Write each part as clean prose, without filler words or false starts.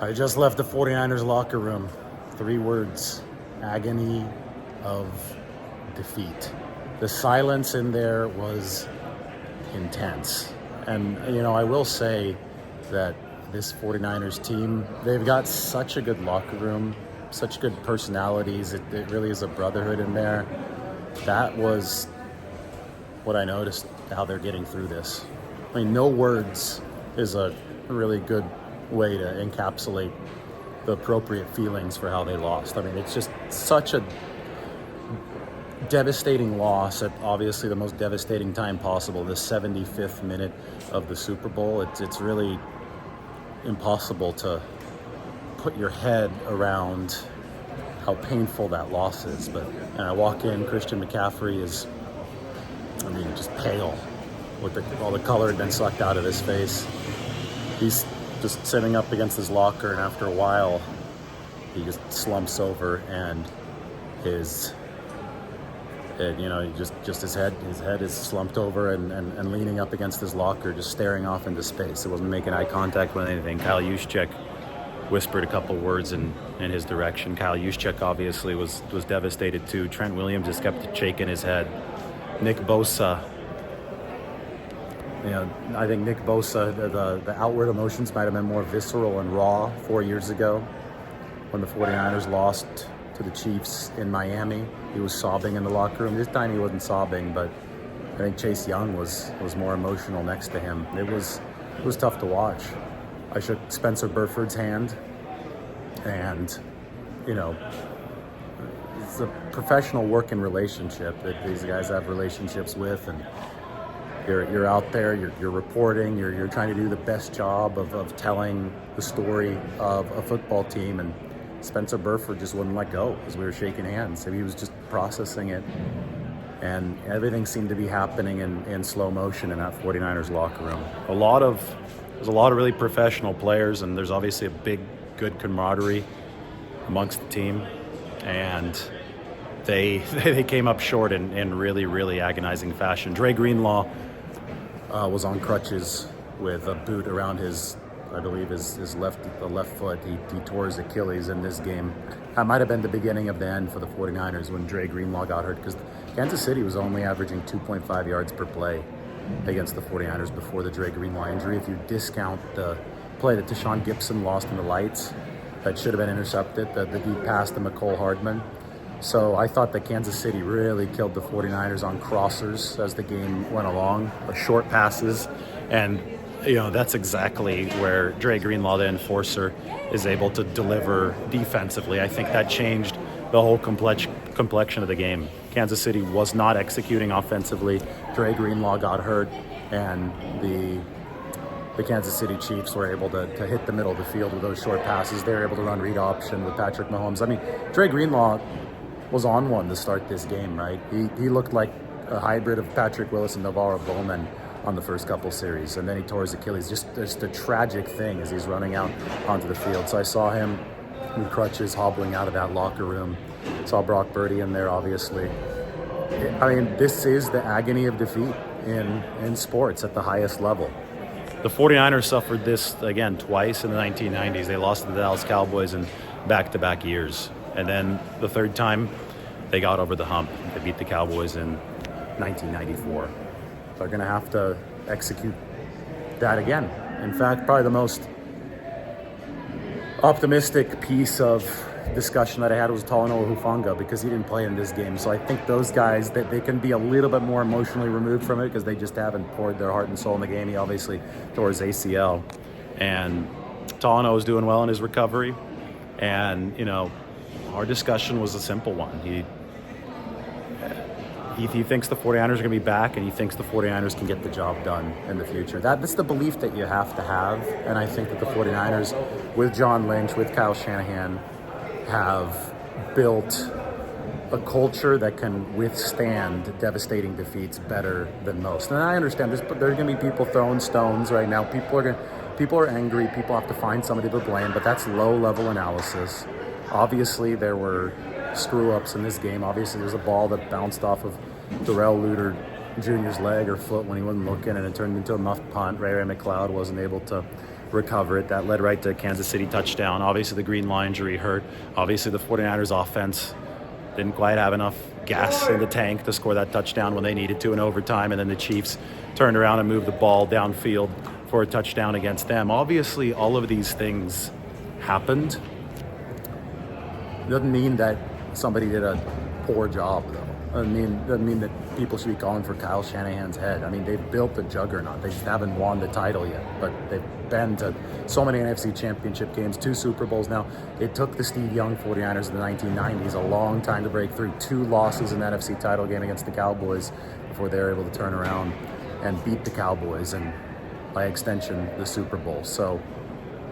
I just left the 49ers locker room. 3 words: agony of defeat. The silence in there was intense. And, I will say that this 49ers team, they've got such a good locker room, such good personalities. It really is a brotherhood in there. That was what I noticed, how they're getting through this. I mean, no words is a really good way to encapsulate the appropriate feelings for how they lost. I mean, it's just such a devastating loss at obviously the most devastating time possible, the 75th minute of the Super Bowl. It's really impossible to put your head around how painful that loss is. And I walk in, Christian McCaffrey is, just pale. All the color had been sucked out of his face. He's just sitting up against his locker, and after a while, he just slumps over, and his head is slumped over and leaning up against his locker, just staring off into space. It wasn't making eye contact with anything. Kyle Juszczyk whispered a couple words in his direction. Kyle Juszczyk obviously was devastated too. Trent Williams just kept shaking his head. Nick Bosa, I think Nick Bosa, the outward emotions might have been more visceral and raw 4 years ago when the 49ers lost to the Chiefs in Miami. He was sobbing in the locker room. This time he wasn't sobbing, but I think Chase Young was more emotional next to him. It was tough to watch. I shook Spencer Burford's hand, and it's a professional working relationship that these guys have relationships with, and you're out there, you're reporting, you're trying to do the best job of telling the story of a football team, and Spencer Burford just wouldn't let go as we were shaking hands. So he was just processing it, and everything seemed to be happening in slow motion in that 49ers locker room. There's a lot of really professional players, and there's obviously a big, good camaraderie amongst the team, and they came up short in really, really agonizing fashion. Dre Greenlaw was on crutches with a boot around his left foot. He tore his Achilles in this game. That might have been the beginning of the end for the 49ers when Dre Greenlaw got hurt, because Kansas City was only averaging 2.5 yards per play against the 49ers before the Dre Greenlaw injury. If you discount the play that Deshaun Gibson lost in the lights that should have been intercepted, the deep pass to McCole Hardman. So I thought that Kansas City really killed the 49ers on crossers as the game went along, short passes, and that's exactly where Dre Greenlaw, the enforcer, is able to deliver defensively. I think that changed the whole complexion of the game. Kansas City was not executing offensively. Dre Greenlaw got hurt, and the Kansas City Chiefs were able to hit the middle of the field with those short passes. They were able to run read option with Patrick Mahomes. Dre Greenlaw was on one to start this game, right? He looked like a hybrid of Patrick Willis and Navarro Bowman on the first couple series, and then he tore his Achilles. Just a tragic thing as he's running out onto the field. So I saw him in crutches hobbling out of that locker room. Saw Brock Purdy in there, obviously. This is the agony of defeat in sports at the highest level. The 49ers suffered this, again, twice in the 1990s. They lost to the Dallas Cowboys in back-to-back years. And then the third time, they got over the hump. They beat the Cowboys in 1994. They're going to have to execute that again. In fact, probably the most optimistic piece of discussion that I had was Talanoa Hufanga, because he didn't play in this game. So I think those guys, that they can be a little bit more emotionally removed from it because they just haven't poured their heart and soul in the game. He obviously tore his ACL, and Talanoa is doing well in his recovery. And our discussion was a simple one. He thinks the 49ers are going to be back, and he thinks the 49ers can get the job done in the future. That's the belief that you have to have, and I think that the 49ers, with John Lynch, with Kyle Shanahan, have built a culture that can withstand devastating defeats better than most. And I understand there's going to be people throwing stones right now. People are angry. People have to find somebody to blame, but that's low-level analysis. Obviously, there were screw-ups in this game. Obviously, there's a ball that bounced off of Darrell Luter Jr.'s leg or foot when he wasn't looking, and it turned into a muffed punt. Ray McLeod wasn't able to recover it. That led right to a Kansas City touchdown. Obviously, the Greenlaw injury hurt. Obviously, the 49ers offense didn't quite have enough gas in the tank to score that touchdown when they needed to in overtime. And then the Chiefs turned around and moved the ball downfield for a touchdown against them. Obviously, all of these things happened. Doesn't mean that somebody did a poor job, though. Doesn't mean that people should be calling for Kyle Shanahan's head. I mean, they've built a juggernaut. They just haven't won the title yet, but they've been to so many NFC championship games, 2 Super Bowls now. It took the Steve Young 49ers in the 1990s a long time to break through. 2 losses in the NFC title game against the Cowboys before they were able to turn around and beat the Cowboys and, by extension, the Super Bowl. So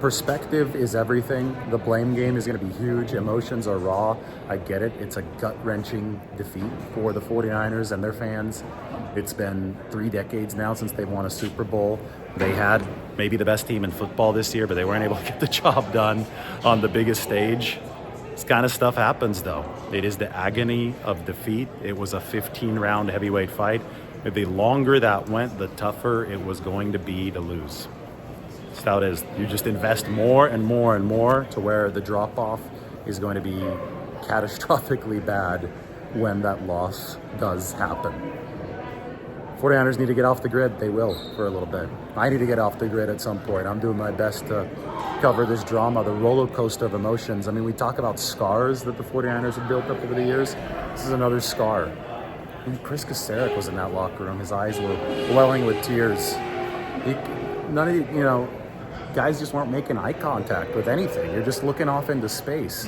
perspective is everything. The blame game is going to be huge. Emotions are raw. I get it. It's a gut-wrenching defeat for the 49ers and their fans. It's been 3 decades now since they've won a Super Bowl. They had maybe the best team in football this year, but they weren't able to get the job done on the biggest stage. This kind of stuff happens, though. It is the agony of defeat. It was a 15-round heavyweight fight. The longer that went, the tougher it was going to be to lose. That's how it is. You just invest more and more and more to where the drop-off is going to be catastrophically bad when that loss does happen. 49ers need to get off the grid. They will for a little bit. I need to get off the grid at some point. I'm doing my best to cover this drama, the roller coaster of emotions. I mean, we talk about scars that the 49ers have built up over the years. This is another scar. I mean, Chris Kasarik was in that locker room. His eyes were welling with tears. None of the, guys just weren't making eye contact with anything. You're just looking off into space.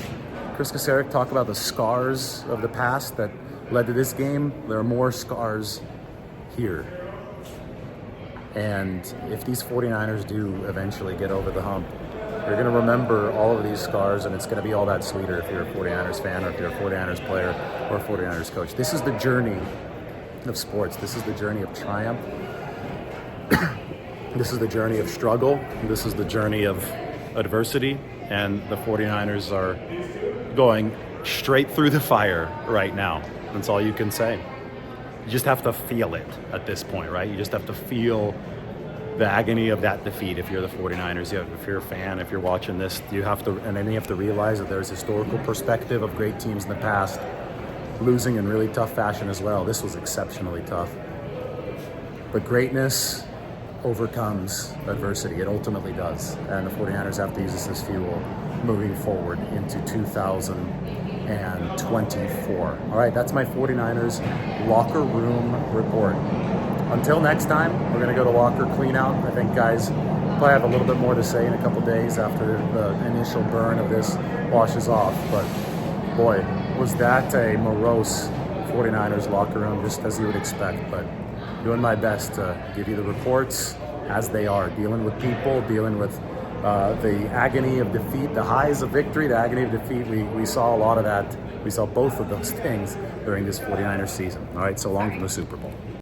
Chris Kasarik talked about the scars of the past that led to this game. There are more scars here. And if these 49ers do eventually get over the hump, you're going to remember all of these scars, and it's going to be all that sweeter if you're a 49ers fan or if you're a 49ers player or a 49ers coach. This is the journey of sports. This is the journey of triumph. This is the journey of struggle. This is the journey of adversity. And the 49ers are going straight through the fire right now. That's all you can say. You just have to feel it at this point, right? You just have to feel the agony of that defeat. If you're the 49ers, if you're a fan, if you're watching this, you have to, and then you have to realize that there's historical perspective of great teams in the past losing in really tough fashion as well. This was exceptionally tough. But greatness overcomes adversity. It ultimately does. And the 49ers have to use this as fuel moving forward into 2024. All right, that's my 49ers locker room report. Until next time, we're going to go to locker clean out. I think guys probably have a little bit more to say in a couple days after the initial burn of this washes off. But boy, was that a morose 49ers locker room, just as you would expect. But doing my best to give you the reports as they are, dealing with people, dealing with the agony of defeat, the highs of victory, the agony of defeat. We saw a lot of that. We saw both of those things during this 49ers season. All right, so long from the Super Bowl.